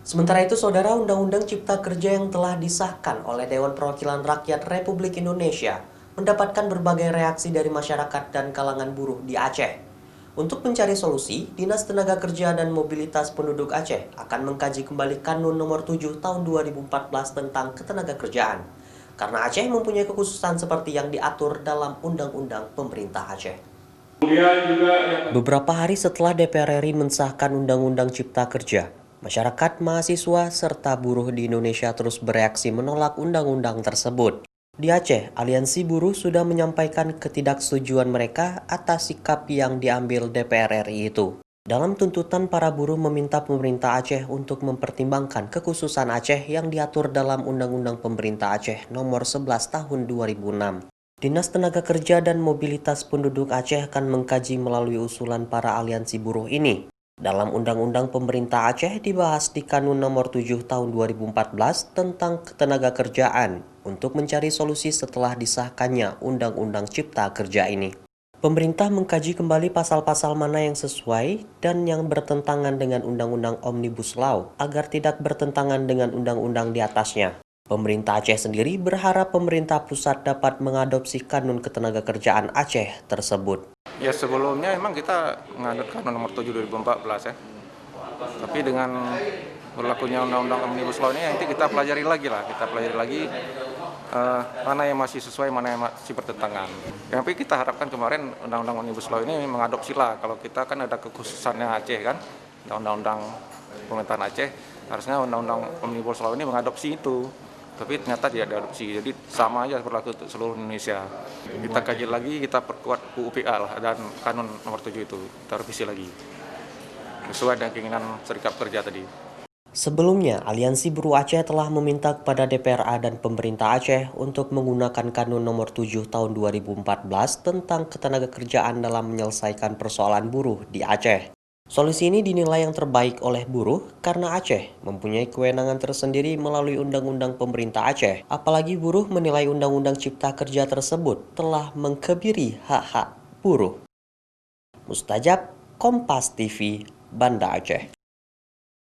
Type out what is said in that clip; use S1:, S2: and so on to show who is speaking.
S1: Sementara itu, Saudara, Undang-Undang Cipta Kerja yang telah disahkan oleh Dewan Perwakilan Rakyat Republik Indonesia mendapatkan berbagai reaksi dari masyarakat dan kalangan buruh di Aceh. Untuk mencari solusi, Dinas Tenaga Kerja dan Mobilitas Penduduk Aceh akan mengkaji kembali Kanun Nomor 7 Tahun 2014 tentang Ketenagakerjaan. Karena Aceh mempunyai kekhususan seperti yang diatur dalam Undang-Undang Pemerintah Aceh. Beberapa hari setelah DPR RI mensahkan Undang-Undang Cipta Kerja, masyarakat, mahasiswa, serta buruh di Indonesia terus bereaksi menolak undang-undang tersebut. Di Aceh, aliansi buruh sudah menyampaikan ketidaksetujuan mereka atas sikap yang diambil DPR RI itu. Dalam tuntutan, para buruh meminta pemerintah Aceh untuk mempertimbangkan kekhususan Aceh yang diatur dalam Undang-Undang Pemerintah Aceh Nomor 11 Tahun 2006. Dinas Tenaga Kerja dan Mobilitas Penduduk Aceh akan mengkaji melalui usulan para aliansi buruh ini. Dalam Undang-Undang Pemerintah Aceh dibahas di Kanun Nomor 7 Tahun 2014 tentang Ketenagakerjaan untuk mencari solusi setelah disahkannya Undang-Undang Cipta Kerja ini. Pemerintah mengkaji kembali pasal-pasal mana yang sesuai dan yang bertentangan dengan Undang-Undang Omnibus Law agar tidak bertentangan dengan undang-undang di atasnya. Pemerintah Aceh sendiri berharap pemerintah pusat dapat mengadopsi Kanun Ketenagakerjaan Aceh tersebut.
S2: Ya, sebelumnya memang kita mengadopsi Kanun Nomor 7 2014 ya. Tapi dengan berlakunya Undang-Undang Omnibus Law ini nanti kita pelajari lagi mana yang masih sesuai, mana yang masih bertentangan. Tapi kita harapkan kemarin Undang-Undang Omnibus Law ini mengadopsi lah. Kalau kita kan ada kekhususannya Aceh kan, Undang-Undang Pemerintahan Aceh, harusnya Undang-Undang Omnibus Law ini mengadopsi itu. Tapi ternyata tidak diadopsi, jadi sama aja berlaku untuk seluruh Indonesia. Kita kaji lagi, kita perkuat UUPA lah, dan Kanun Nomor 7 itu, kita revisi lagi. Sesuai dengan keinginan Serikat Kerja tadi.
S1: Sebelumnya, Aliansi Buruh Aceh telah meminta kepada DPRA dan pemerintah Aceh untuk menggunakan Kanun Nomor 7 Tahun 2014 tentang Ketenagakerjaan dalam menyelesaikan persoalan buruh di Aceh. Solusi ini dinilai yang terbaik oleh buruh karena Aceh mempunyai kewenangan tersendiri melalui Undang-Undang Pemerintah Aceh. Apalagi buruh menilai Undang-Undang Cipta Kerja tersebut telah mengkebiri hak-hak buruh. Mustajab, Kompas TV, Banda Aceh.